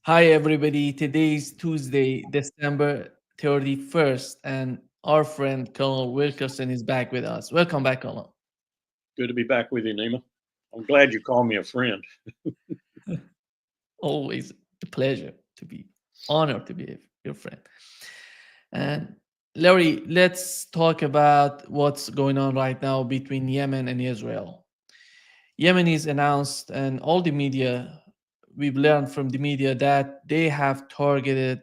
Hi, everybody. Today's Tuesday, December 31st, and our friend Colonel Wilkerson is back with us. Welcome back, Colonel. Good to be back with you, Nima. I'm glad you call me a friend. Always a pleasure to be honored to be your friend. And Larry, let's talk about what's going on right now between Yemen and Israel. Yemen is announced, and all the media, we've learned from the media that they have targeted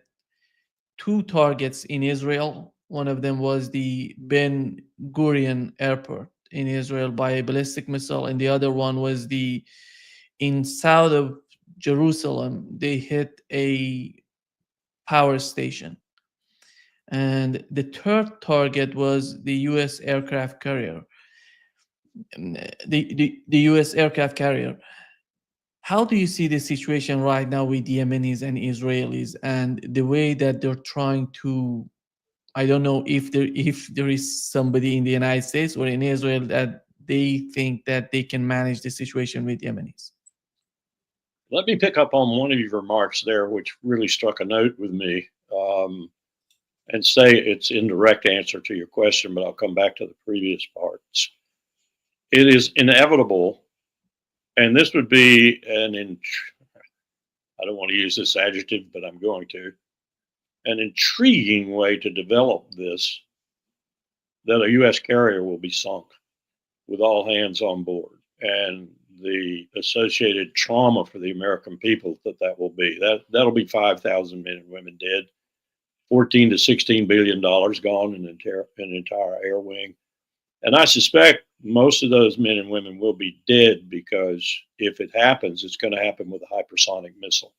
two targets in Israel. One of them was the Ben Gurion airport in Israel by a ballistic missile, and the other one was the in south of Jerusalem. They hit a power station, and the third target was the U.S. aircraft carrier. The U.S. aircraft carrier. How do you see the situation right now with Yemenis and Israelis, and the way that they're trying to, I don't know if there is somebody in the United States or in Israel that they think that they can manage the situation with Yemenis. Let me pick up on one of your remarks there, which really struck a note with me, and say it's in direct answer to your question, but I'll come back to the previous parts. It is inevitable, and this would be I don't want to use this adjective, but I'm going to, an intriguing way to develop this, that a U.S. carrier will be sunk with all hands on board. And the associated trauma for the American people that will be. That'll be 5,000 men and women dead, 14 to 16 billion dollars gone in an entire air wing. And I suspect most of those men and women will be dead because if it happens, it's going to happen with a hypersonic missile,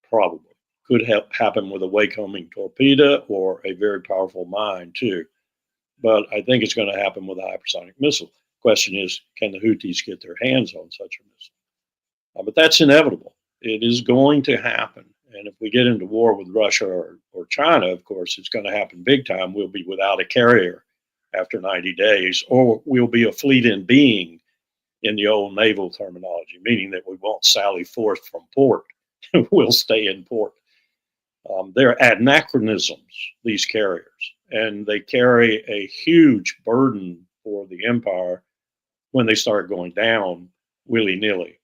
probably. Could happen with a wake-homing torpedo or a very powerful mine, too. But I think it's going to happen with a hypersonic missile. Question is, can the Houthis get their hands on such a missile? But that's inevitable. It is going to happen. And if we get into war with Russia or China, of course, it's going to happen big time. We'll be without a carrier after 90 days, or we'll be a fleet in being in the old naval terminology, meaning that we won't sally forth from port. We'll stay in port. They're anachronisms, these carriers, and they carry a huge burden for the empire when they start going down willy-nilly.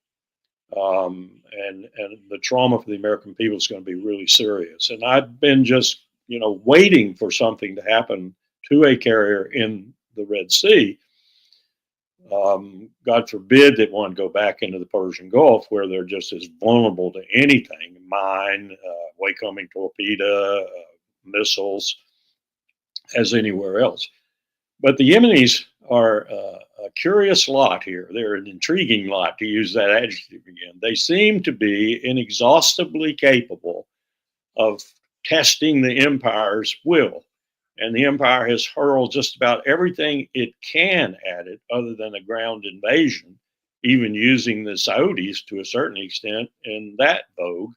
And the trauma for the American people is going to be really serious. And I've been just, waiting for something to happen to a carrier in the Red Sea. God forbid that one go back into the Persian Gulf where they're just as vulnerable to anything, mine, wake-coming torpedo, missiles, as anywhere else. But the Yemenis are a curious lot here. They're an intriguing lot, to use that adjective again. They seem to be inexhaustibly capable of testing the empire's will. And the empire has hurled just about everything it can at it other than a ground invasion, even using the Saudis to a certain extent in that vogue,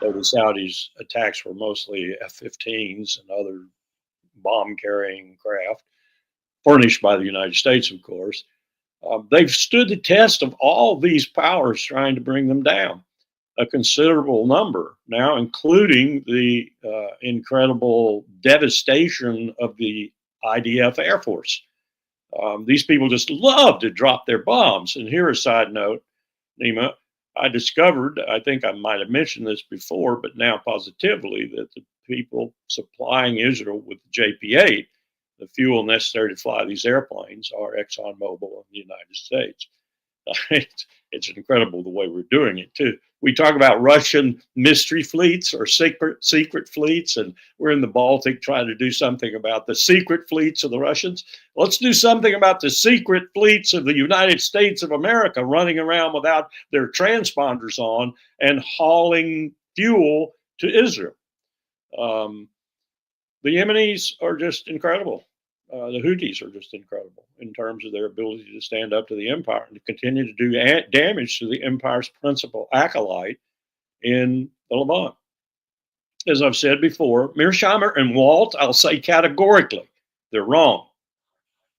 though the Saudis' attacks were mostly F-15s and other bomb-carrying craft, furnished by the United States, of course. They've stood the test of all these powers trying to bring them down, a considerable number now, including the incredible devastation of the IDF Air Force. These people just love to drop their bombs. And here, a side note, Nima, I discovered, I think I might have mentioned this before, but now positively, that the people supplying Israel with JP-8, the fuel necessary to fly these airplanes, are ExxonMobil and the United States. It's incredible the way we're doing it, too. We talk about Russian mystery fleets or secret fleets, and we're in the Baltic trying to do something about the secret fleets of the Russians. Let's do something about the secret fleets of the United States of America running around without their transponders on and hauling fuel to Israel. The Yemenis are just incredible. The Houthis are just incredible in terms of their ability to stand up to the empire and to continue to do damage to the empire's principal acolyte in the Levant. As I've said before, Mearsheimer and Walt, I'll say categorically, they're wrong.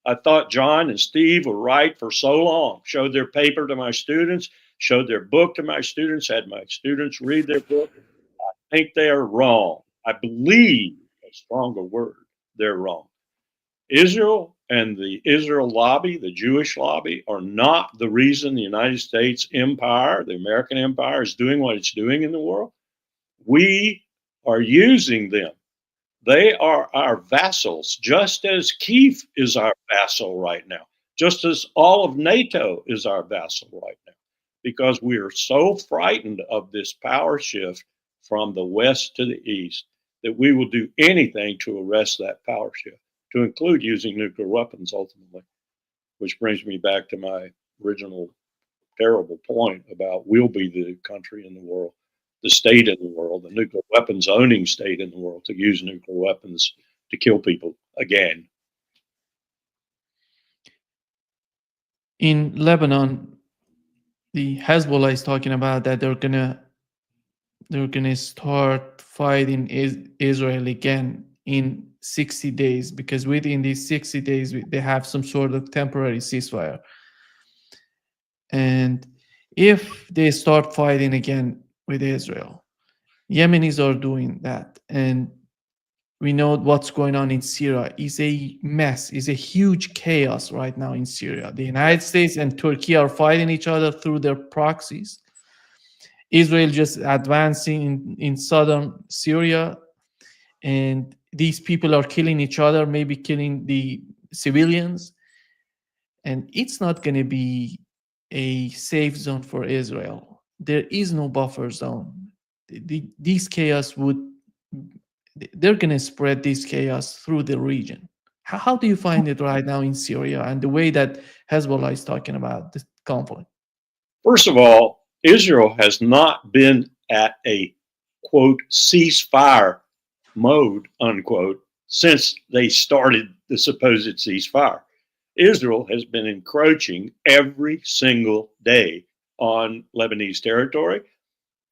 I thought John and Steve were right for so long, showed their paper to my students, showed their book to my students, had my students read their book. think they're wrong. I believe, a stronger word, they're wrong. Israel and the Israel lobby, the Jewish lobby, are not the reason the United States empire, the American empire, is doing what it's doing in the world. We are using them. They are our vassals, just as Kiev is our vassal right now, just as all of NATO is our vassal right now, because we are so frightened of this power shift from the west to the east that we will do anything to arrest that power shift, to include using nuclear weapons ultimately, which brings me back to my original terrible point about we'll be the country in the world, the state in the world, the nuclear weapons owning state in the world, to use nuclear weapons to kill people again. In Lebanon, the Hezbollah is talking about that they're gonna start fighting Israel again in 60 days, because within these 60 days they have some sort of temporary ceasefire. And if they start fighting again with Israel, Yemenis are doing that, and we know what's going on in Syria is a mess, is a huge chaos right now in Syria. The United States and Turkey are fighting each other through their proxies. Israel just advancing in southern Syria, and these people are killing each other, maybe killing the civilians. And it's not going to be a safe zone for Israel. There is no buffer zone. These chaos they're going to spread this chaos through the region. How do you find it right now in Syria and the way that Hezbollah is talking about this conflict? First of all, Israel has not been at a, quote, ceasefire mode, unquote, since they started the supposed ceasefire. Israel has been encroaching every single day on Lebanese territory,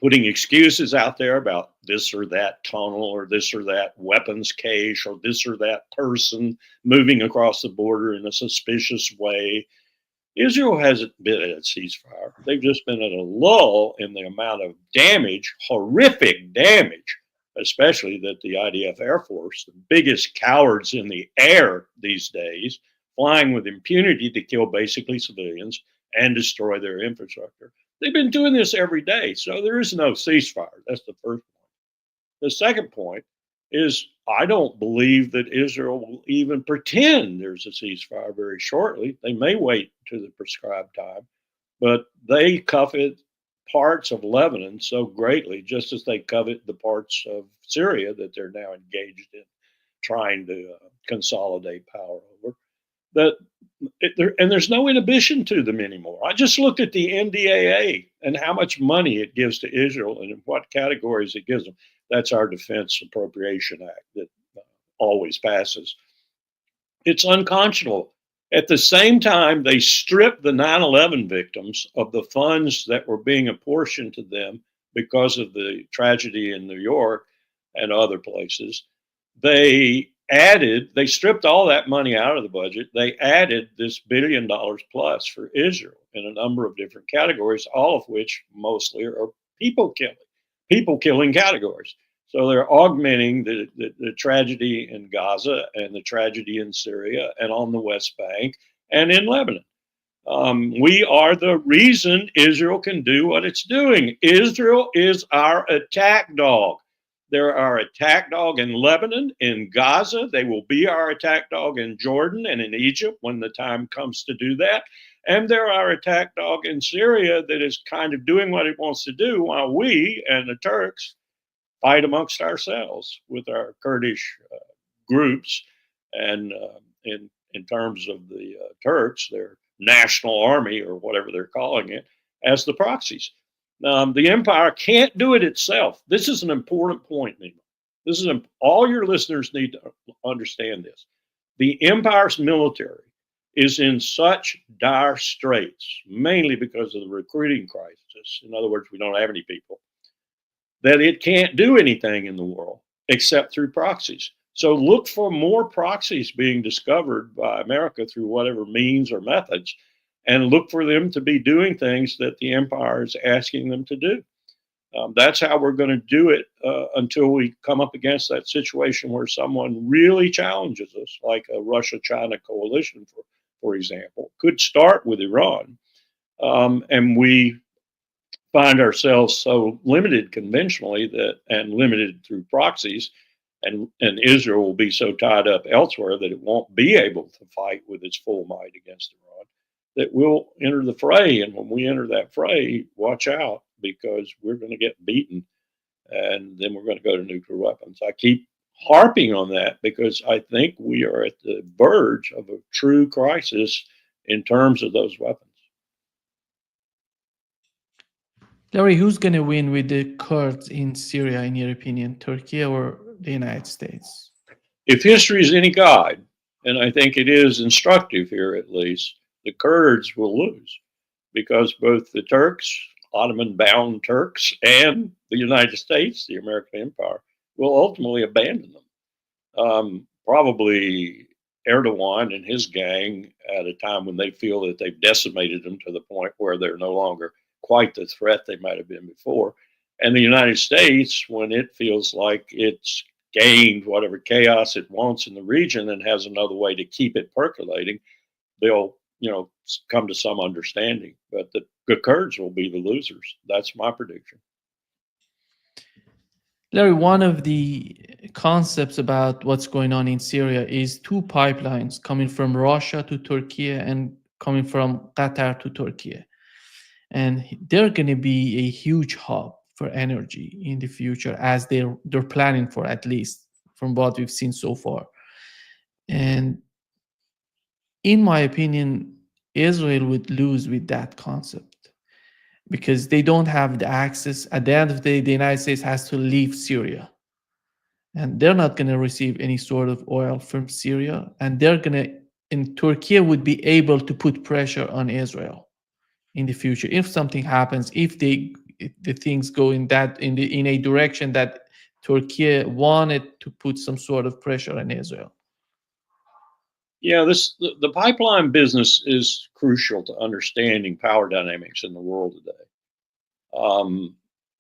putting excuses out there about this or that tunnel or this or that weapons cache or this or that person moving across the border in a suspicious way. Israel hasn't been at a ceasefire. They've just been at a lull in the amount of damage, horrific damage, especially that the IDF Air Force, the biggest cowards in the air these days, flying with impunity to kill basically civilians and destroy their infrastructure. They've been doing this every day, so there is no ceasefire. That's the first point. The second point is I don't believe that Israel will even pretend there's a ceasefire very shortly. They may wait to the prescribed time, but they covet parts of Lebanon so greatly, just as they covet the parts of Syria that they're now engaged in trying to consolidate power over, that there's no inhibition to them anymore. I just looked at the NDAA and how much money it gives to Israel and in what categories it gives them. That's our Defense Appropriation Act that always passes. It's unconscionable. At the same time, they stripped the 9/11 victims of the funds that were being apportioned to them because of the tragedy in New York and other places. They stripped all that money out of the budget. They added this $1 billion plus for Israel in a number of different categories, all of which mostly are people killing categories. So they're augmenting the tragedy in Gaza and the tragedy in Syria and on the West Bank and in Lebanon. We are the reason Israel can do what it's doing. Israel is our attack dog. They're our attack dog in Lebanon, in Gaza. They will be our attack dog in Jordan and in Egypt when the time comes to do that. And they're our attack dog in Syria that is kind of doing what it wants to do while we and the Turks fight amongst ourselves with our Kurdish groups. And in terms of the Turks, their national army or whatever they're calling it, as the proxies. The empire can't do it itself. This is an important point, Nima. All your listeners need to understand this. The empire's military is in such dire straits, mainly because of the recruiting crisis. In other words, we don't have any people, that it can't do anything in the world except through proxies. So look for more proxies being discovered by America through whatever means or methods, and look for them to be doing things that the empire is asking them to do. That's how we're going to do it until we come up against that situation where someone really challenges us, like a Russia-China coalition, for example. Could start with Iran, and we find ourselves so limited conventionally and limited through proxies, and Israel will be so tied up elsewhere that it won't be able to fight with its full might against Iran, that we'll enter the fray. And when we enter that fray, watch out, because we're going to get beaten, and then we're going to go to nuclear weapons. I keep harping on that because I think we are at the verge of a true crisis in terms of those weapons. Larry, who's going to win with the Kurds in Syria, in your opinion, Turkey or the United States? If history is any guide, and I think it is instructive here at least, the Kurds will lose, because both the Turks, Ottoman-bound Turks, and the United States, the American Empire, will ultimately abandon them. Probably Erdogan and his gang at a time when they feel that they've decimated them to the point where they're no longer quite the threat they might have been before. And the United States, when it feels like it's gained whatever chaos it wants in the region and has another way to keep it percolating, they'll, come to some understanding. But the Kurds will be the losers. That's my prediction. Larry, one of the concepts about what's going on in Syria is two pipelines coming from Russia to Turkey and coming from Qatar to Turkey. And they're going to be a huge hub for energy in the future, as they're planning for, at least from what we've seen so far. And in my opinion, Israel would lose with that concept, because they don't have the access. At the end of the day, the United States has to leave Syria, and they're not going to receive any sort of oil from Syria. And Turkey would be able to put pressure on Israel in the future if something happens, if the things go in a direction that Turkey wanted to put some sort of pressure on Israel. Yeah, the pipeline business is crucial to understanding power dynamics in the world today.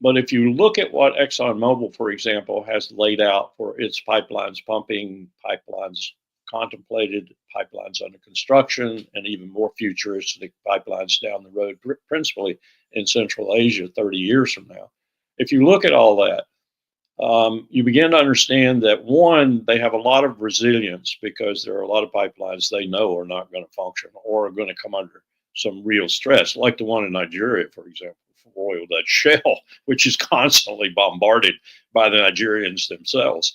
But if you look at what ExxonMobil, for example, has laid out for its pipelines pumping, pipelines contemplated, pipelines under construction, and even more futuristic pipelines down the road, principally in Central Asia 30 years from now. If you look at all that, you begin to understand that, one, they have a lot of resilience, because there are a lot of pipelines they know are not going to function or are going to come under some real stress, like the one in Nigeria, for example, for Royal Dutch Shell, which is constantly bombarded by the Nigerians themselves.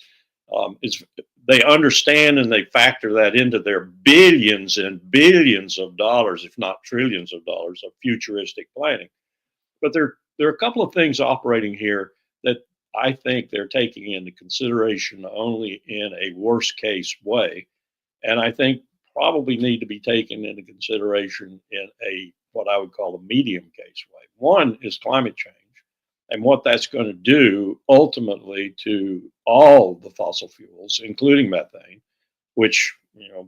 They understand and they factor that into their billions and billions of dollars, if not trillions of dollars, of futuristic planning. But there are a couple of things operating here that I think they're taking into consideration only in a worst case way, and I think probably need to be taken into consideration in what I would call a medium case way. One is climate change, and what that's going to do ultimately to all the fossil fuels, including methane, which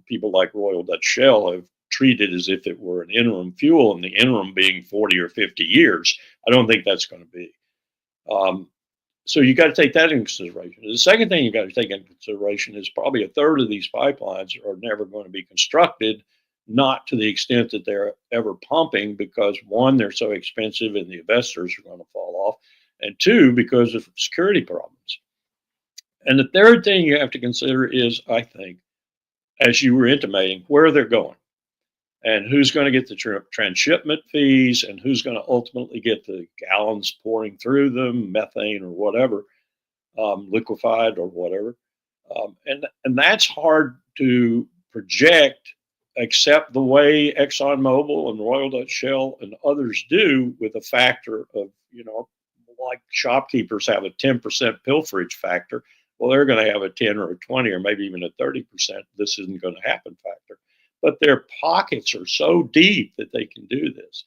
people like Royal Dutch Shell have treated as if it were an interim fuel, and the interim being 40 or 50 years. I don't think that's going to be. So you got to take that into consideration. The second thing you got to take into consideration is probably a third of these pipelines are never going to be constructed, not to the extent that they're ever pumping, because one, they're so expensive and the investors are going to fall off, and two, because of security problems. And the third thing you have to consider is, I think, as you were intimating, where they're going and who's going to get the transshipment fees and who's going to ultimately get the gallons pouring through them, methane or whatever, liquefied or whatever. And that's hard to project, except the way ExxonMobil and Royal Dutch Shell and others do, with a factor of, like shopkeepers have a 10% pilferage factor. Well, they're going to have a 10 or a 20 or maybe even a 30% this isn't going to happen factor. But their pockets are so deep that they can do this.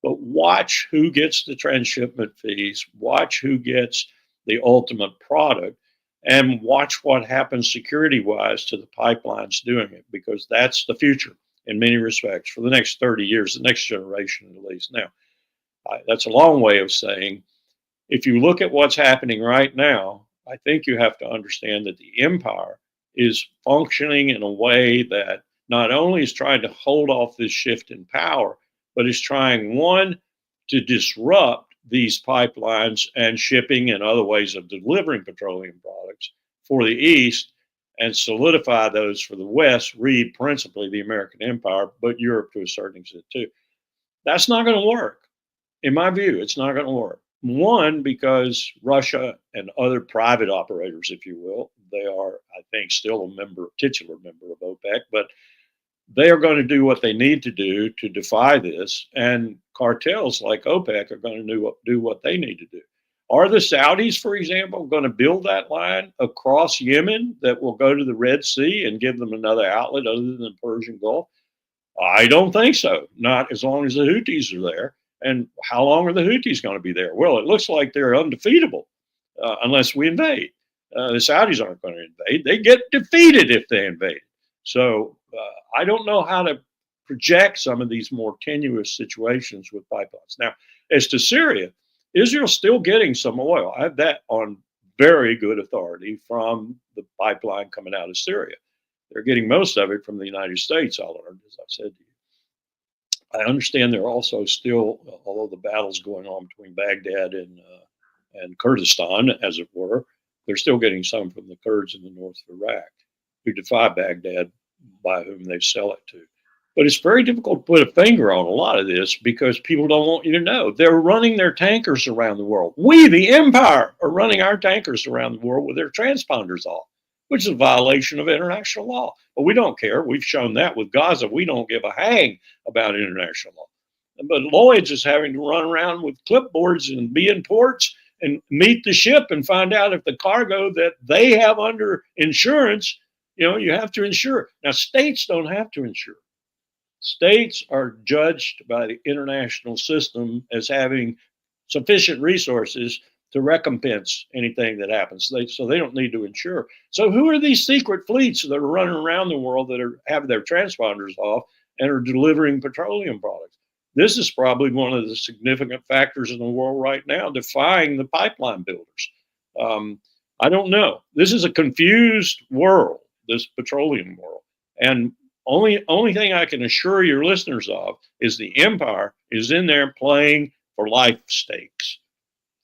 But watch who gets the transshipment fees, watch who gets the ultimate product, and watch what happens security-wise to the pipelines doing it, because that's the future in many respects for the next 30 years, the next generation at least. Now, that's a long way of saying if you look at what's happening right now, I think you have to understand that the empire is functioning in a way that not only is trying to hold off this shift in power, but is trying, one, to disrupt these pipelines and shipping and other ways of delivering petroleum products for the East and solidify those for the West, read principally the American empire, but Europe to a certain extent too. That's not going to work. In my view, it's not going to work. One, because Russia and other private operators, if you will, they are, I think, still a titular member of OPEC, but they are going to do what they need to do to defy this. And cartels like OPEC are going to do what they need to do. Are the Saudis, for example, going to build that line across Yemen that will go to the Red Sea and give them another outlet other than the Persian Gulf? I don't think so. Not as long as the Houthis are there. And how long are the Houthis going to be there? Well, it looks like they're undefeatable unless we invade. The Saudis aren't going to invade. They get defeated if they invade. So I don't know how to project some of these more tenuous situations with pipelines. Now, as to Syria, Israel's still getting some oil. I have that on very good authority from the pipeline coming out of Syria. They're getting most of it from the United States, I learned, as I said to you. I understand they're also still, although the battle's going on between Baghdad and Kurdistan, as it were, they're still getting some from the Kurds in the north of Iraq, who defy Baghdad, by whom they sell it to. But it's very difficult to put a finger on a lot of this because people don't want you to know. They're running their tankers around the world. We, the empire, are running our tankers around the world with their transponders off, which is a violation of international law. But we don't care. We've shown that with Gaza. We don't give a hang about international law. But Lloyd's is having to run around with clipboards and be in ports and meet the ship and find out if the cargo that they have under insurance, you have to insure. Now, states don't have to insure. States are judged by the international system as having sufficient resources to recompense anything that happens. So they don't need to insure. So who are these secret fleets that are running around the world that have their transponders off and are delivering petroleum products? This is probably one of the significant factors in the world right now, defying the pipeline builders. I don't know. This is a confused world, this petroleum world. And only thing I can assure your listeners of is the empire is in there playing for life stakes,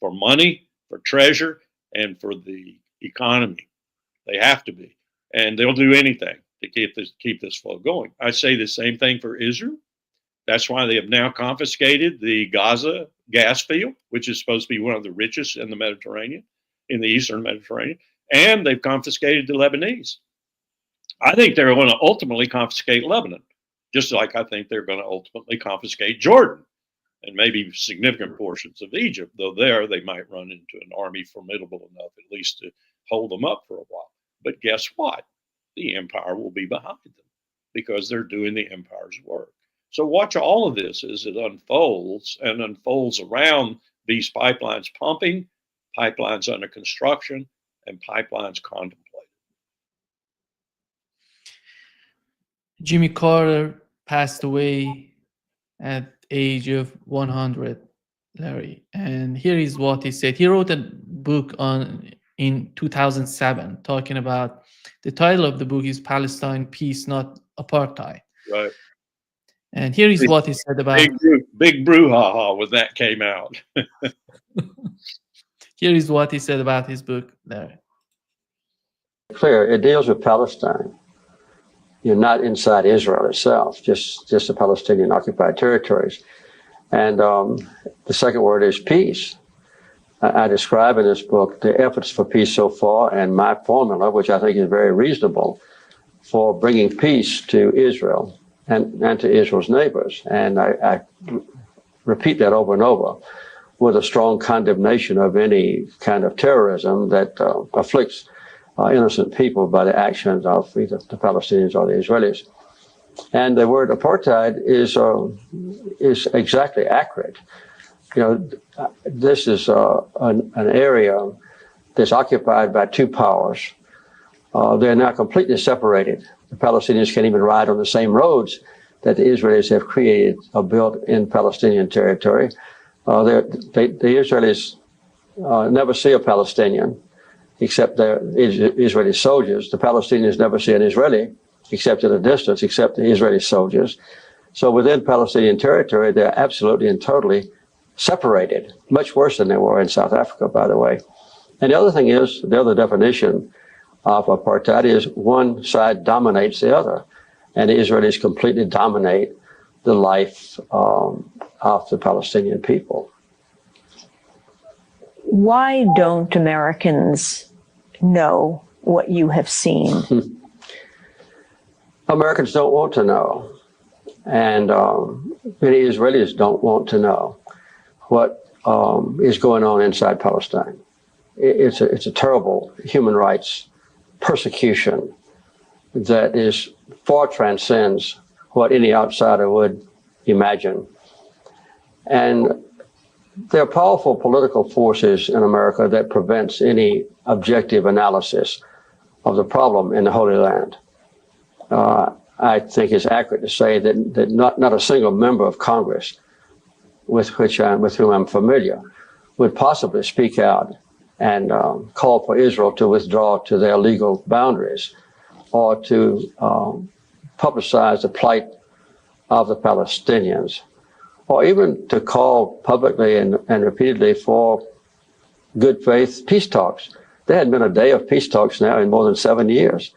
for money, for treasure, and for the economy. They have to be. And they'll do anything to keep this flow going. I say the same thing for Israel. That's why they have now confiscated the Gaza gas field, which is supposed to be one of the richest in the Mediterranean, in the Eastern Mediterranean. And they've confiscated the Lebanese. I think they're going to ultimately confiscate Lebanon, just like I think they're going to ultimately confiscate Jordan and maybe significant portions of Egypt, though there they might run into an army formidable enough at least to hold them up for a while. But guess what? The empire will be behind them because they're doing the empire's work. So watch all of this as it unfolds and unfolds around these pipelines pumping, pipelines under construction, and pipelines contemplated. Jimmy Carter passed away at age of 100, Larry. And here is what he said. He wrote a book in 2007 talking about, the title of the book is Palestine, Peace, Not Apartheid. Right. And here is what he said about... Big brouhaha when that came out. Here is what he said about his book, Larry. Clear, it deals with Palestine. You're not inside Israel itself, just the Palestinian occupied territories. And the second word is peace. I describe in this book the efforts for peace so far and my formula, which I think is very reasonable, for bringing peace to Israel and to Israel's neighbors. And I repeat that over and over with a strong condemnation of any kind of terrorism that afflicts innocent people by the actions of either the Palestinians or the Israelis. And the word apartheid is exactly accurate. This is an area that's occupied by two powers. They're now completely separated. The Palestinians can't even ride on the same roads that the Israelis have created or built in Palestinian territory. The Israelis never see a Palestinian except they're Israeli soldiers. The Palestinians never see an Israeli except at a distance, except the Israeli soldiers. So within Palestinian territory, they're absolutely and totally separated, much worse than they were in South Africa, by the way. And the other thing is, the other definition of apartheid is one side dominates the other, and the Israelis completely dominate the life of the Palestinian people. Why don't Americans know what you have seen? Americans don't want to know, and many Israelis don't want to know what is going on inside Palestine. It's a terrible human rights persecution that is far transcends what any outsider would imagine. And there are powerful political forces in America that prevents any objective analysis of the problem in the Holy Land. I think it's accurate to say that not a single member of Congress with whom I'm familiar would possibly speak out and call for Israel to withdraw to their legal boundaries or to publicize the plight of the Palestinians, or even to call publicly and repeatedly for good faith peace talks. There hadn't been a day of peace talks now in more than 7 years.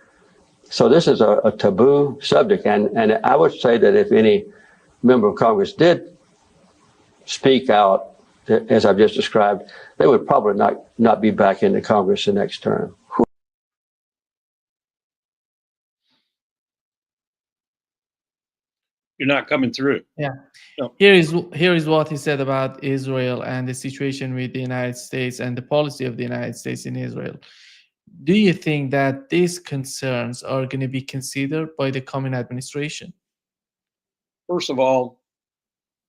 So this is a taboo subject. And I would say that if any member of Congress did speak out, as I've just described, they would probably not be back into Congress the next term. You're not coming through. Yeah. No. Here is what he said about Israel and the situation with the United States and the policy of the United States in Israel. Do you think that these concerns are going to be considered by the coming administration? First of all,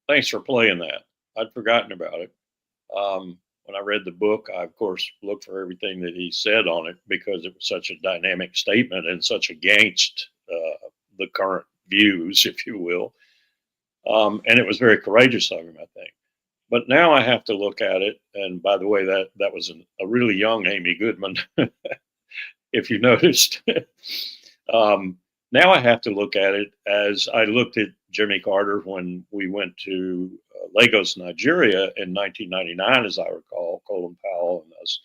thanks for playing that. I'd forgotten about it. When I read the book, I, of course, looked for everything that he said on it because it was such a dynamic statement and such against the current views, if you will. And it was very courageous of him, I think. But now I have to look at it. And by the way, that was a really young Amy Goodman, if you noticed. Now I have to look at it as I looked at Jimmy Carter when we went to Lagos, Nigeria in 1999, as I recall, Colin Powell and us,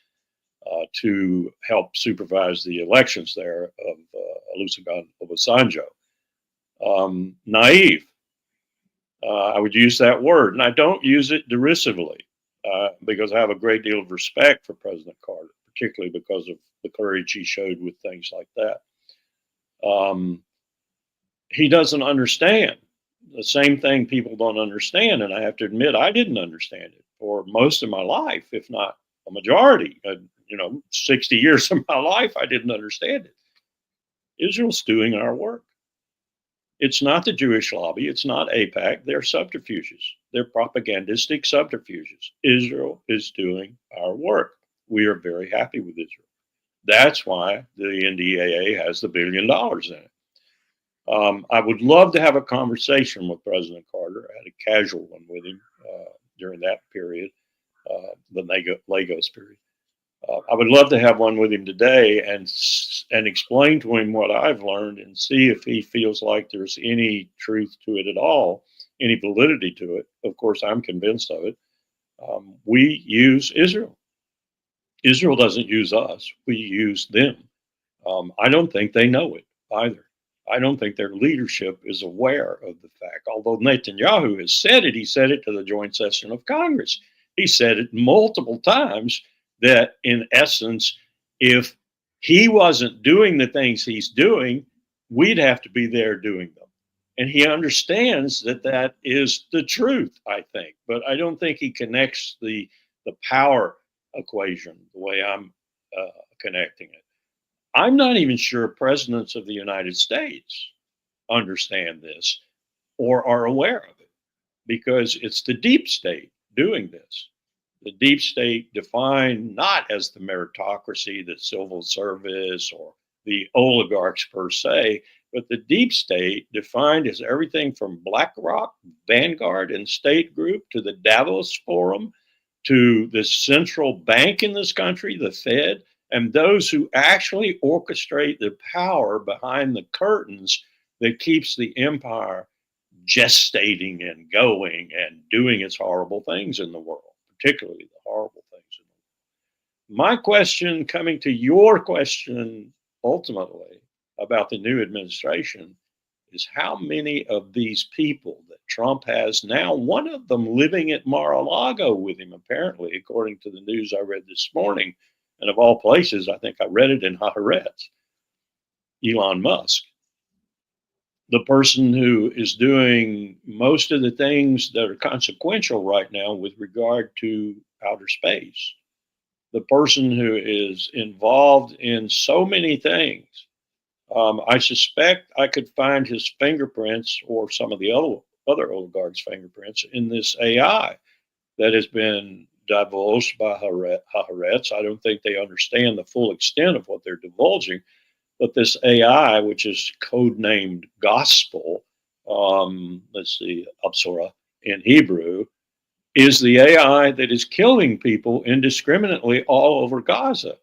to help supervise the elections there of Olusegun Obasanjo. Naive. I would use that word, and I don't use it derisively because I have a great deal of respect for President Carter, particularly because of the courage he showed with things like that. He doesn't understand the same thing people don't understand, and I have to admit I didn't understand it for most of my life, if not a majority. 60 years of my life, I didn't understand it. Israel's doing our work. It's not the Jewish lobby. It's not AIPAC. They're subterfuges. They're propagandistic subterfuges. Israel is doing our work. We are very happy with Israel. That's why the NDAA has the $1 billion in it. I would love to have a conversation with President Carter. I had a casual one with him during that period, the Lagos period. I would love to have one with him today and explain to him what I've learned and see if he feels like there's any truth to it at all, any validity to it. Of course, I'm convinced of it. We use Israel. Israel doesn't use us. We use them. I don't think they know it either. I don't think their leadership is aware of the fact. Although Netanyahu has said it, he said it to the joint session of Congress. He said it multiple times that, in essence, if he wasn't doing the things he's doing, we'd have to be there doing them. And he understands that that is the truth, I think. But I don't think he connects the power equation the way I'm connecting it. I'm not even sure presidents of the United States understand this or are aware of it, because it's the deep state doing this. The deep state defined not as the meritocracy, the civil service, or the oligarchs per se, but the deep state defined as everything from BlackRock, Vanguard, and State Group to the Davos Forum to the central bank in this country, the Fed, and those who actually orchestrate the power behind the curtains that keeps the empire gestating and going and doing its horrible things in the world, particularly the horrible things in the world. My question, coming to your question ultimately about the new administration, is how many of these people that Trump has now, one of them living at Mar-a-Lago with him, apparently, according to the news I read this morning, and of all places, I think I read it in Haaretz, Elon Musk, the person who is doing most of the things that are consequential right now with regard to outer space, the person who is involved in so many things. I suspect I could find his fingerprints or some of the other oligarchs' fingerprints in this AI that has been divulged by Haaretz. I don't think they understand the full extent of what they're divulging, but this AI, which is codenamed Gospel, let's see, Absora in Hebrew, is the AI that is killing people indiscriminately all over Gaza,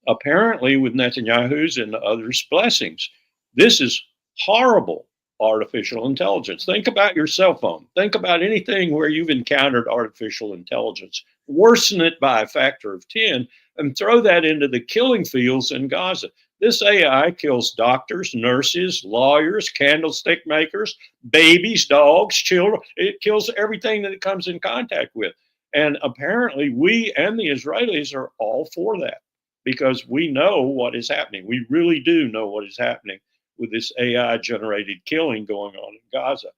apparently with Netanyahu's and others' blessings. This is horrible artificial intelligence. Think about your cell phone. Think about anything where you've encountered artificial intelligence. Worsen it by a factor of 10 and throw that into the killing fields in Gaza. This AI kills doctors, nurses, lawyers, candlestick makers, babies, dogs, children. It kills everything that it comes in contact with. And apparently we and the Israelis are all for that, because we know what is happening. We really do know what is happening with this AI-generated killing going on in Gaza.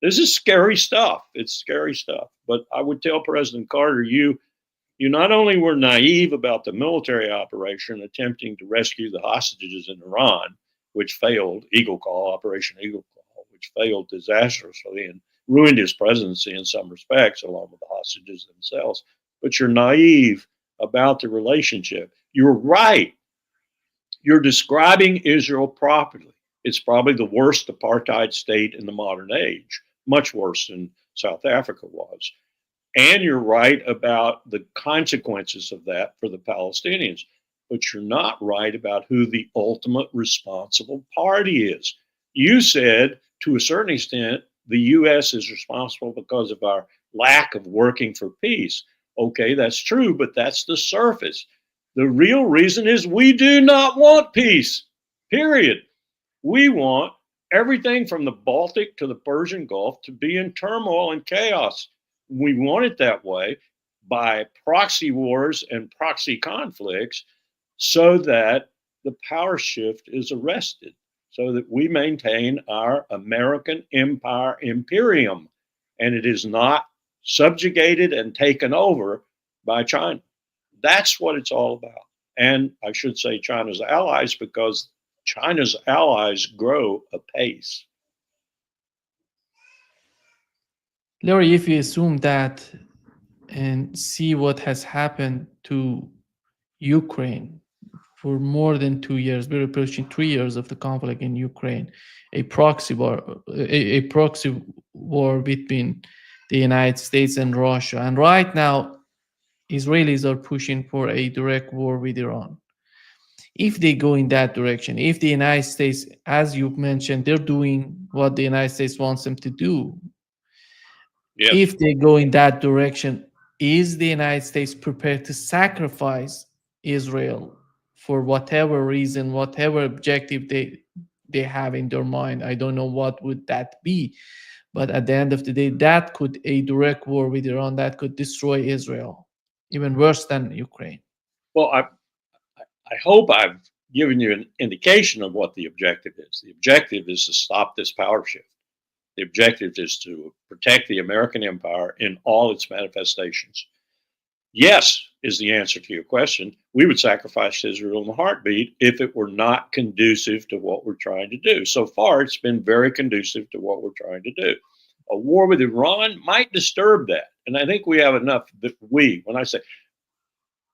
This is scary stuff. It's scary stuff. But I would tell President Carter, you not only were naive about the military operation attempting to rescue the hostages in Iran, which failed, Operation Eagle Claw, which failed disastrously and ruined his presidency in some respects, along with the hostages themselves, but you're naive about the relationship. You're right. You're describing Israel properly. It's probably the worst apartheid state in the modern age, much worse than South Africa was. And you're right about the consequences of that for the Palestinians. But you're not right about who the ultimate responsible party is. You said, to a certain extent, the U.S. is responsible because of our lack of working for peace. Okay, that's true, but that's the surface. The real reason is we do not want peace, period. We want everything from the Baltic to the Persian Gulf to be in turmoil and chaos. We want it that way by proxy wars and proxy conflicts so that the power shift is arrested, so that we maintain our American empire imperium and it is not subjugated and taken over by China. That's what it's all about. And I should say China's allies, because China's allies grow apace. Larry, if you assume that and see what has happened to Ukraine for more than 2 years, we're approaching 3 years of the conflict in Ukraine, a proxy war between the United States and Russia. And right now, Israelis are pushing for a direct war with Iran. If they go in that direction, if the United States, as you mentioned, they're doing what the United States wants them to do. Yes. If they go in that direction, is the United States prepared to sacrifice Israel for whatever reason, whatever objective they have in their mind? I don't know what would that be. But at the end of the day, that could, a direct war with Iran, that could destroy Israel, even worse than Ukraine. Well, I hope I've given you an indication of what the objective is. The objective is to stop this power shift. The objective is to protect the American empire in all its manifestations. Yes, is the answer to your question. We would sacrifice Israel in a heartbeat if it were not conducive to what we're trying to do. So far, it's been very conducive to what we're trying to do. A war with Iran might disturb that. And I think we have enough that when I say,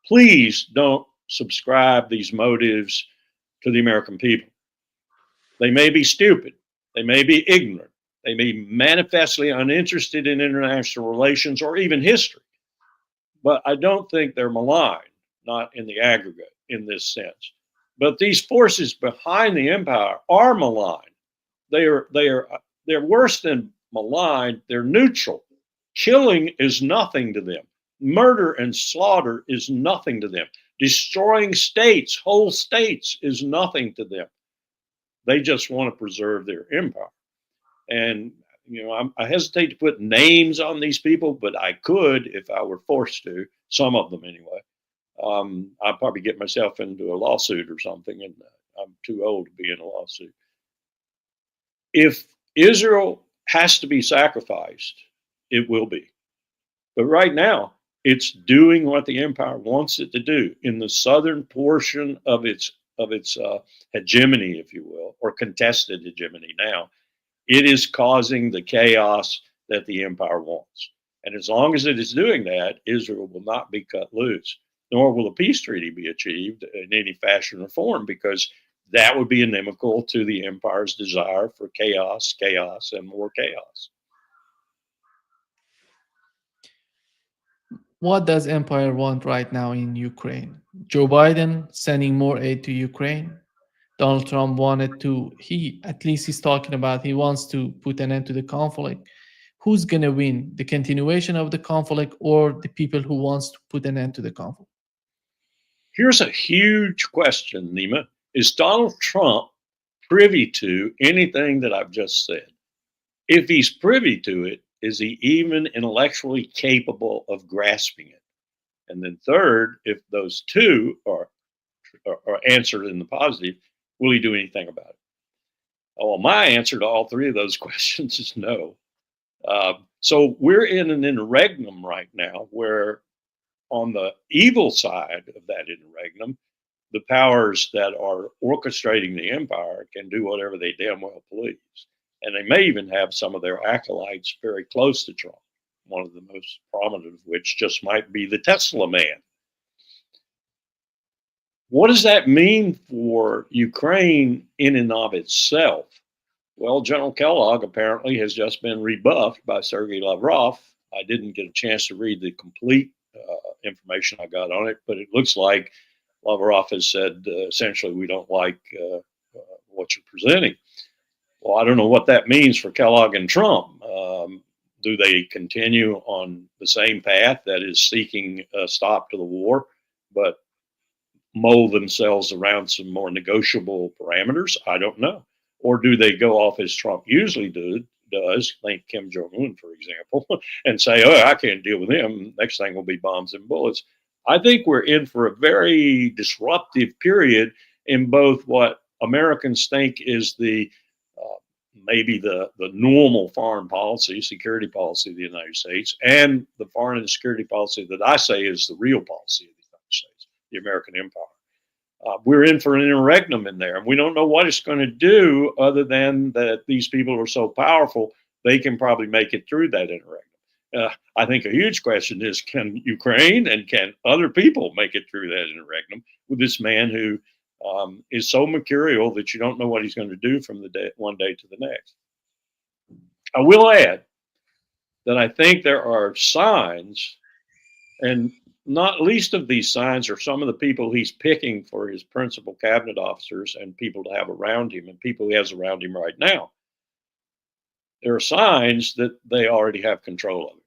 please don't subscribe these motives to the American people. They may be stupid. They may be ignorant. They may be manifestly uninterested in international relations or even history. but I don't think they're maligned, not in the aggregate in this sense. But these forces behind the empire are maligned. They're worse than maligned. They're neutral. Killing is nothing to them. Murder and slaughter is nothing to them. Destroying states, whole states, is nothing to them. They just want to preserve their empire. And I hesitate to put names on these people, but I could if I were forced to. Some of them, anyway. I'd probably get myself into a lawsuit or something, and I'm too old to be in a lawsuit. If Israel has to be sacrificed, it will be. But right now, it's doing what the empire wants it to do in the southern portion of its hegemony, if you will, or contested hegemony now. It is causing the chaos that the empire wants. And as long as it is doing that, Israel will not be cut loose, nor will a peace treaty be achieved in any fashion or form, because that would be inimical to the empire's desire for chaos, and more chaos. What does empire want right now in Ukraine? Joe Biden sending more aid to Ukraine. Donald Trump wanted to, at least he's talking about, he wants to put an end to the conflict. Who's going to win, the continuation of the conflict or the people who wants to put an end to the conflict? Here's a huge question, Nima. Is Donald Trump privy to anything that I've just said? If he's privy to it, is he even intellectually capable of grasping it? And then third, if those two are answered in the positive, will he do anything about it? Well, my answer to all three of those questions is no. So we're in an interregnum right now where on the evil side of that interregnum, the powers that are orchestrating the empire can do whatever they damn well please. And they may even have some of their acolytes very close to Trump, one of the most prominent of which just might be the Tesla man. What does that mean for Ukraine in and of itself? Well, General Kellogg apparently has just been rebuffed by Sergei Lavrov. I didn't get a chance to read the complete information I got on it, but it looks like Lavrov has said essentially, we don't like what you're presenting. Well, I don't know what that means for Kellogg and Trump. Do they continue on the same path, that is seeking a stop to the war, but mold themselves around some more negotiable parameters? I don't know. Or do they go off as Trump usually does, think Kim Jong-un, for example, and say, oh, I can't deal with him. Next thing will be bombs and bullets. I think we're in for a very disruptive period in both what Americans think is the maybe the normal foreign policy, security policy of the United States, and the foreign and security policy that I say is the real policy of the United States, the American empire. We're in for an interregnum in there, and we don't know what it's going to do other than that these people are so powerful, they can probably make it through that interregnum. I think a huge question is, can Ukraine and can other people make it through that interregnum with this man who is so mercurial that you don't know what he's going to do from one day to the next? I will add that I think there are signs, and not least of these signs are some of the people he's picking for his principal cabinet officers and people to have around him and people he has around him right now. There are signs that they already have control of it.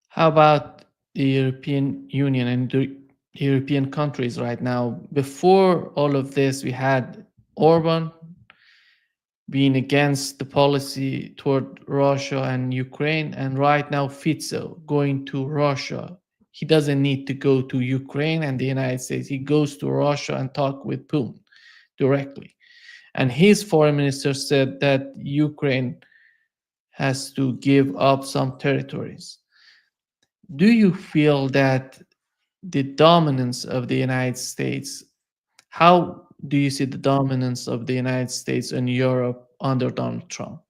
How about the European Union and the European countries right now? Before all of this, we had Orban being against the policy toward Russia and Ukraine, and right now Fico going to Russia. He doesn't need to go to Ukraine and the United States. He goes to Russia and talk with Putin directly. And his foreign minister said that Ukraine has to give up some territories. Do you feel that the dominance of the United States, how do you see the dominance of the United States and Europe under Donald Trump?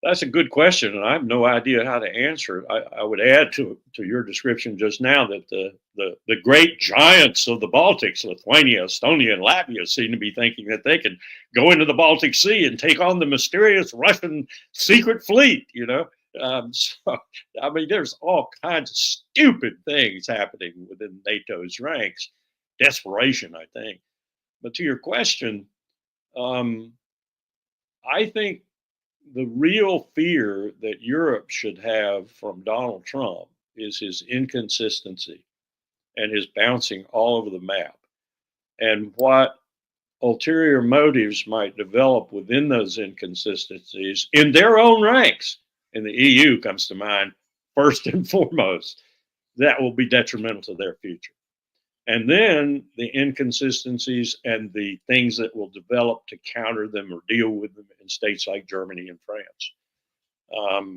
That's a good question, and I have no idea how to answer it. I would add to your description just now that the great giants of the Baltics, Lithuania, Estonia, and Latvia, seem to be thinking that they can go into the Baltic Sea and take on the mysterious Russian secret fleet. So I mean, there's all kinds of stupid things happening within NATO's ranks. Desperation, I think. But to your question, I think the real fear that Europe should have from Donald Trump is his inconsistency and his bouncing all over the map. And what ulterior motives might develop within those inconsistencies in their own ranks, and the EU comes to mind first and foremost, that will be detrimental to their future. And then the inconsistencies and the things that will develop to counter them or deal with them in states like Germany and France.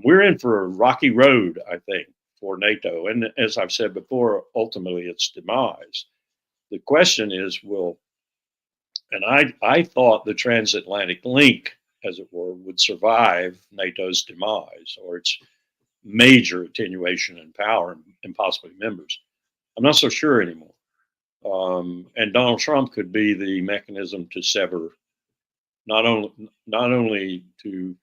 We're in for a rocky road, I think, for NATO. And as I've said before, ultimately its demise. The question is, and I thought the transatlantic link, as it were, would survive NATO's demise or its major attenuation in power and possibly members. I'm not so sure anymore. And Donald Trump could be the mechanism to sever, not only to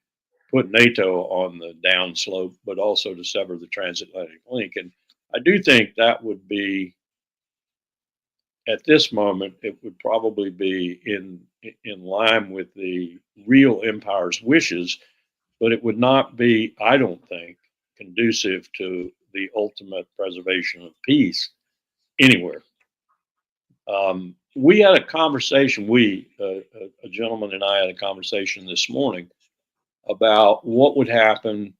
put NATO on the downslope, but also to sever the transatlantic link. And I do think that would be, at this moment, it would probably be in line with the real empire's wishes, but it would not be, I don't think, conducive to the ultimate preservation of peace anywhere. We had a conversation, a gentleman and I had a conversation this morning about what would happen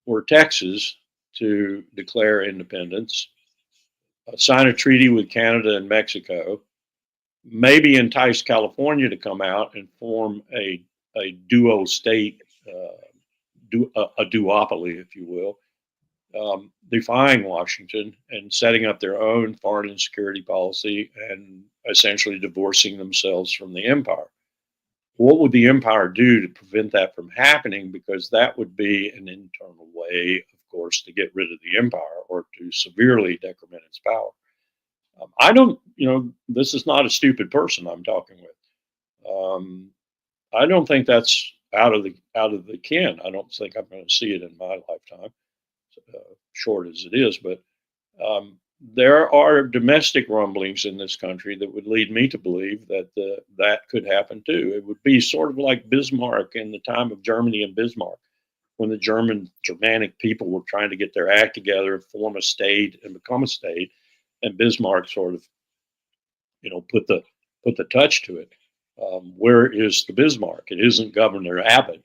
were Texas to declare independence, sign a treaty with Canada and Mexico, maybe entice California to come out and form a duo state, a duopoly, if you will, defying Washington and setting up their own foreign and security policy and essentially divorcing themselves from the empire. What would the empire do to prevent that from happening? Because that would be an internal way, of course, to get rid of the empire or to severely decrement its power. I don't, this is not a stupid person I'm talking with. I don't think that's out of the ken. I don't think I'm going to see it in my lifetime, short as it is. But there are domestic rumblings in this country that would lead me to believe that that could happen too. It would be sort of like Bismarck in the time of Germany and Bismarck, when the Germanic people were trying to get their act together, form a state, and become a state, and Bismarck sort of, put the touch to it. Where is the Bismarck? It isn't Governor Abbott,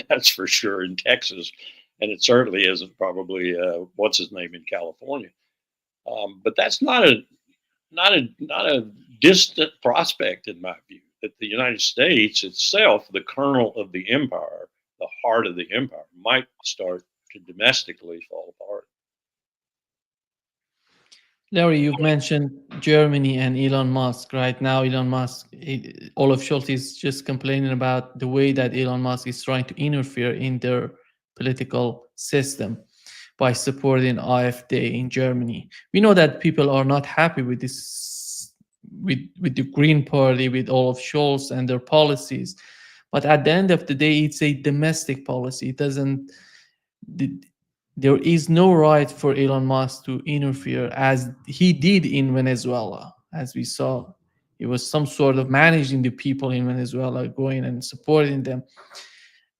that's for sure, in Texas, and it certainly isn't probably what's his name in California. But that's not a distant prospect in my view. That the United States itself, the kernel of the empire, the heart of the empire, might start to domestically fall apart. Larry, you've mentioned Germany and Elon Musk. Right now, Elon Musk, Olaf Scholz is just complaining about the way that Elon Musk is trying to interfere in their political system by supporting AfD in Germany. We know that people are not happy with this, with the Green Party, with Olaf Scholz and their policies. But at the end of the day, it's a domestic policy. It doesn't. There is no right for Elon Musk to interfere as he did in Venezuela. As we saw, he was some sort of managing the people in Venezuela, going and supporting them.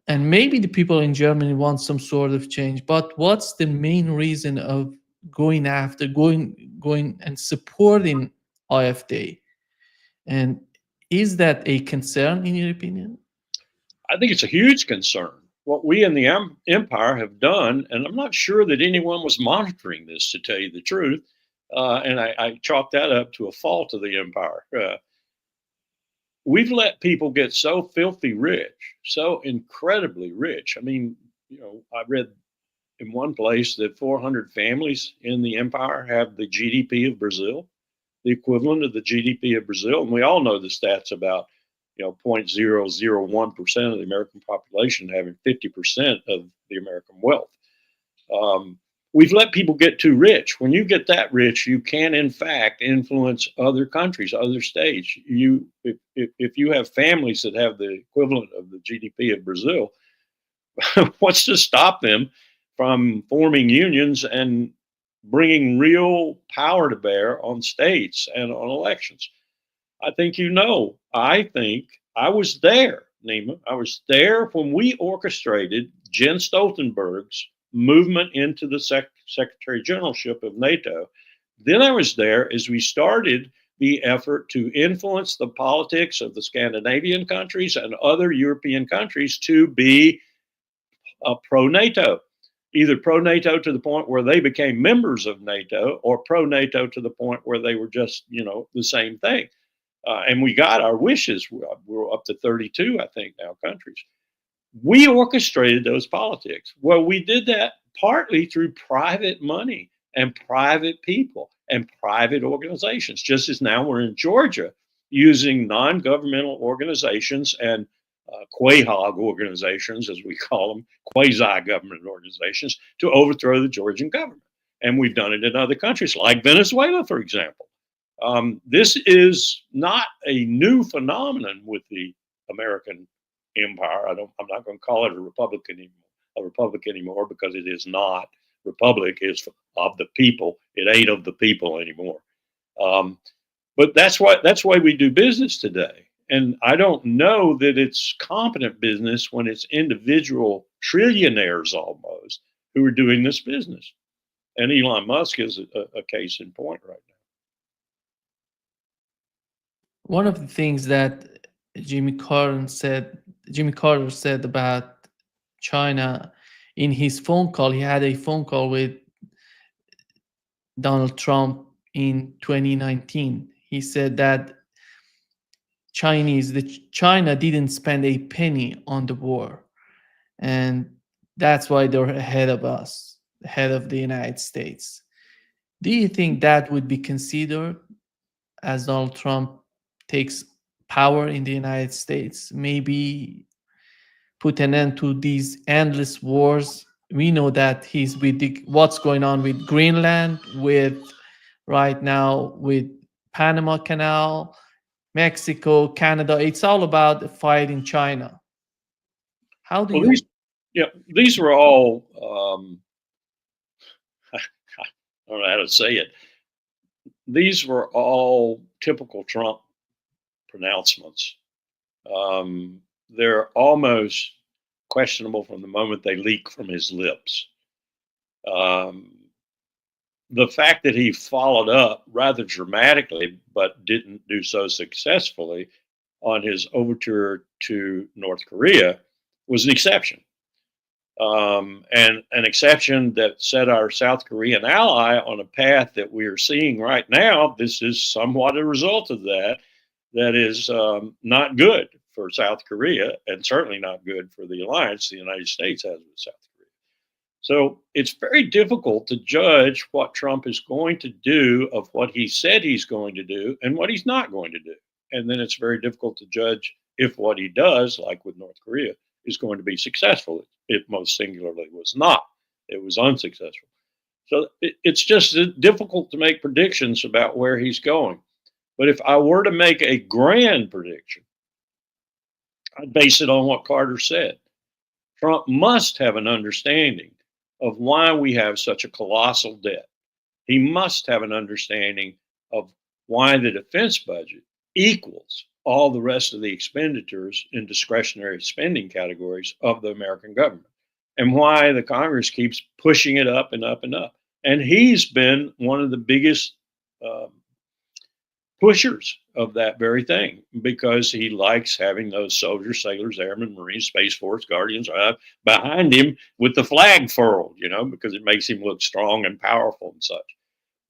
And maybe the people in Germany want some sort of change. But what's the main reason of going and supporting AfD? And is that a concern in your opinion? I think it's a huge concern. What we in the empire have done, and I'm not sure that anyone was monitoring this, to tell you the truth, and I chalk that up to a fault of the empire. We've let people get so filthy rich, so incredibly rich. I mean, I read in one place that 400 families in the empire have the GDP of Brazil, the equivalent of the GDP of Brazil. And we all know the stats about 0.001% of the American population having 50% of the American wealth. We've let people get too rich. When you get that rich, you can, in fact, influence other countries, other states. If you have families that have the equivalent of the GDP of Brazil, what's to stop them from forming unions and bringing real power to bear on states and on elections? I think I was there, Nima. I was there when we orchestrated Jens Stoltenberg's movement into the Secretary Generalship of NATO. Then I was there as we started the effort to influence the politics of the Scandinavian countries and other European countries to be pro-NATO, either pro-NATO to the point where they became members of NATO, or pro-NATO to the point where they were just, the same thing. And we got our wishes. We're up to 32, I think, now countries. We orchestrated those politics. Well, we did that partly through private money and private people and private organizations, just as now we're in Georgia using non-governmental organizations and quahog organizations, as we call them, quasi-government organizations, to overthrow the Georgian government. And we've done it in other countries, like Venezuela, for example. This is not a new phenomenon with the American empire. I'm not going to call it a republic anymore, because it is not. Republic is of the people. It ain't of the people anymore. But that's why we do business today. And I don't know that it's competent business when it's individual trillionaires almost who are doing this business. And Elon Musk is a case in point right now. One of the things that Jimmy Carter said about China in his phone call, he had a phone call with Donald Trump in 2019. He said that China didn't spend a penny on the war, and that's why they're ahead of us, ahead of the United States. Do you think that would be considered as Donald Trump takes power in the United States, maybe put an end to these endless wars? We know that he's with what's going on with Greenland, with right now with Panama Canal, Mexico, Canada. It's all about the fight in China. How do you? These were all, I don't know how to say it. These were all typical Trump pronouncements. They're almost questionable from the moment they leak from his lips. The fact that he followed up rather dramatically, but didn't do so successfully, on his overture to North Korea was an exception. And an exception that set our South Korean ally on a path that we are seeing right now. This is somewhat a result of that. That is not good for South Korea, and certainly not good for the alliance the United States has with South Korea. So it's very difficult to judge what Trump is going to do of what he said he's going to do and what he's not going to do. And then it's very difficult to judge if what he does, like with North Korea, is going to be successful. It most singularly was not. It was unsuccessful. So it's just difficult to make predictions about where he's going. But if I were to make a grand prediction, I'd base it on what Carter said. Trump must have an understanding of why we have such a colossal debt. He must have an understanding of why the defense budget equals all the rest of the expenditures in discretionary spending categories of the American government, and why the Congress keeps pushing it up and up and up. And he's been one of the biggest pushers of that very thing, because he likes having those soldiers, sailors, airmen, Marines, Space Force, Guardians behind him with the flag furled, because it makes him look strong and powerful and such.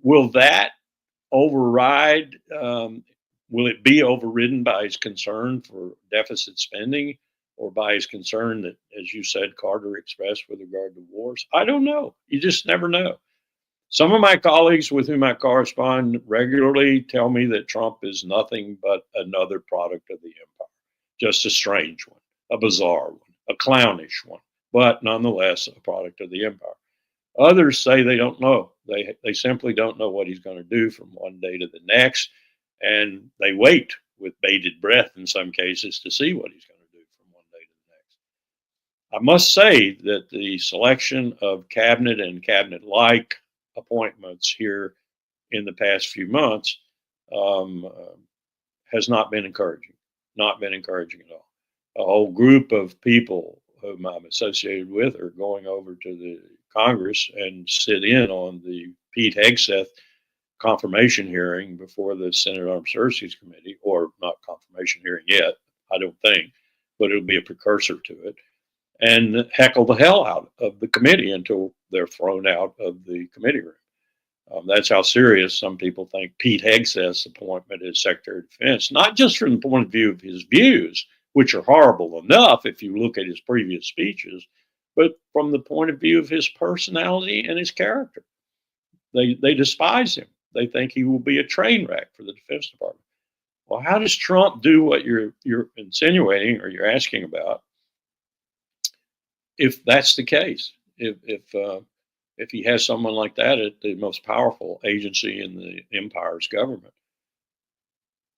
Will that override? Will it be overridden by his concern for deficit spending, or by his concern that, as you said, Carter expressed with regard to wars? I don't know. You just never know. Some of my colleagues with whom I correspond regularly tell me that Trump is nothing but another product of the empire. just a strange one, a bizarre one, a clownish one, but nonetheless a product of the empire. Others say they don't know. They simply don't know what he's going to do from one day to the next, and they wait with bated breath in some cases to see what he's going to do from one day to the next. I must say that the selection of cabinet and cabinet-like appointments here in the past few months has not been encouraging. Not been encouraging at all. A whole group of people whom I'm associated with are going over to the Congress and sit in on the Pete Hegseth confirmation hearing before the Senate Armed Services Committee, or not confirmation hearing yet, I don't think, but it'll be a precursor to it, and heckle the hell out of the committee until they're thrown out of the committee room. That's how serious some people think Pete Hegseth's appointment as Secretary of Defense, not just from the point of view of his views, which are horrible enough if you look at his previous speeches, but from the point of view of his personality and his character. They despise him. They think he will be a train wreck for the Defense Department. Well, how does Trump do what you're insinuating or you're asking about if that's the case? If he has someone like that at the most powerful agency in the empire's government?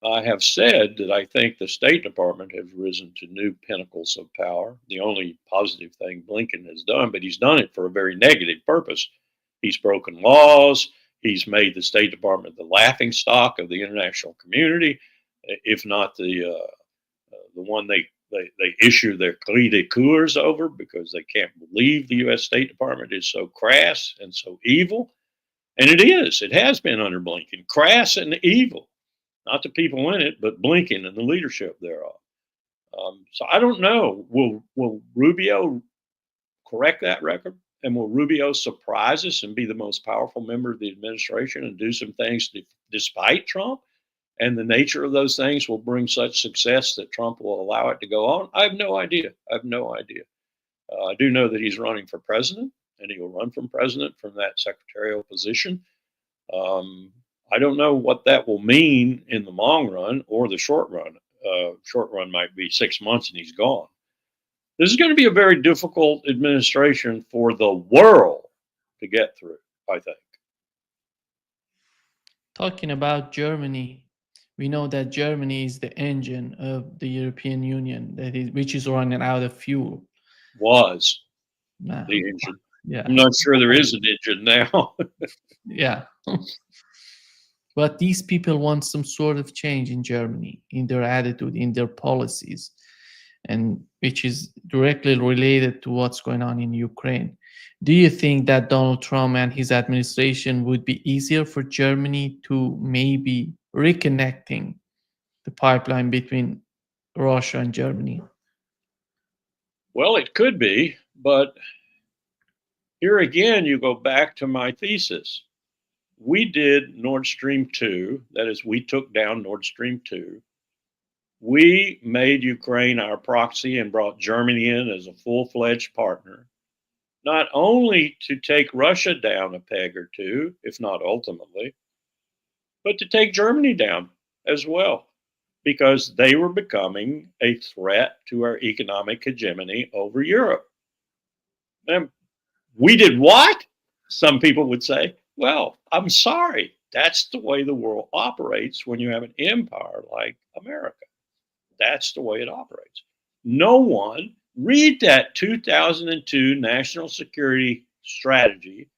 I have said that I think the State Department has risen to new pinnacles of power. The only positive thing Blinken has done, but he's done it for a very negative purpose. He's broken laws. He's made the State Department the laughingstock of the international community, if not the one they issue their cri de coeurs over, because they can't believe the U.S. State Department is so crass and so evil. And it is. It has been under Blinken, crass and evil. Not the people in it, but Blinken and the leadership thereof. So I don't know. Will Rubio correct that record? And will Rubio surprise us and be the most powerful member of the administration and do some things despite Trump? And the nature of those things will bring such success that Trump will allow it to go on? I have no idea. I do know that he's running for president, and he will run from president from that secretarial position. I don't know what that will mean in the long run or the short run. Short run might be 6 months and he's gone. This is going to be a very difficult administration for the world to get through, I think. Talking about Germany, we know that Germany is the engine of the European Union, which is running out of fuel. Was Now, the engine. yeah. I'm not sure there is an engine now. Yeah. But these people want some sort of change in Germany, in their attitude, in their policies, and which is directly related to what's going on in Ukraine. Do you think that Donald Trump and his administration would be easier for Germany to maybe reconnecting the pipeline between Russia and Germany? Well, it could be, but here again, you go back to my thesis. We did Nord Stream 2, that is, we took down Nord Stream 2. We made Ukraine our proxy and brought Germany in as a full-fledged partner, not only to take Russia down a peg or two, if not ultimately, but to take Germany down as well, because they were becoming a threat to our economic hegemony over Europe. And we did what? Some people would say. Well, I'm sorry. That's the way the world operates when you have an empire like America. That's the way it operates. No one, read that 2002 National Security Strategy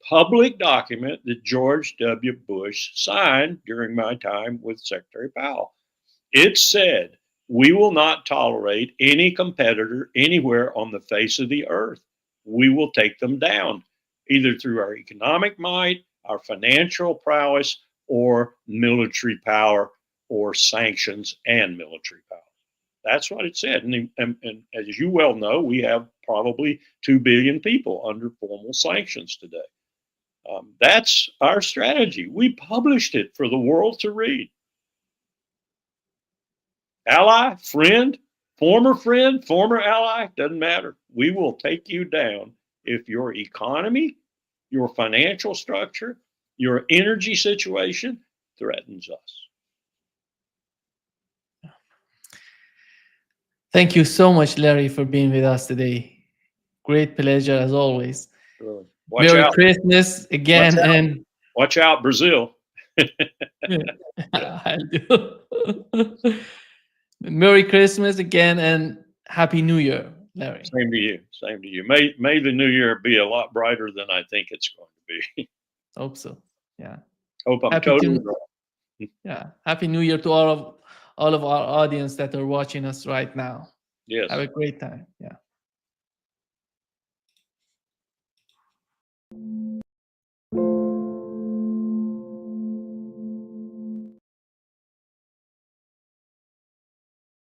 public document that George W. Bush signed during my time with Secretary Powell. It said, we will not tolerate any competitor anywhere on the face of the earth. We will take them down, either through our economic might, our financial prowess, or military power, or sanctions and military power. That's what it said. And as you well know, we have probably 2 billion people under formal sanctions today. That's our strategy. We published it for the world to read. Ally, friend, former ally, doesn't matter. We will take you down if your economy, your financial structure, your energy situation threatens us. Thank you so much, Larry, for being with us today. Great pleasure as always. Really. Watch Merry out. Christmas again, Watch out. and Watch out, Brazil. I'll do. Merry Christmas again, and Happy New Year, Larry. Same to you. Same to you. May the new year be a lot brighter than I think it's going to be. Hope so. Yeah. Hope I'm Happy totally to- wrong. Yeah. Happy New Year to all of our audience that are watching us right now. Yes. Have a great time. Yeah.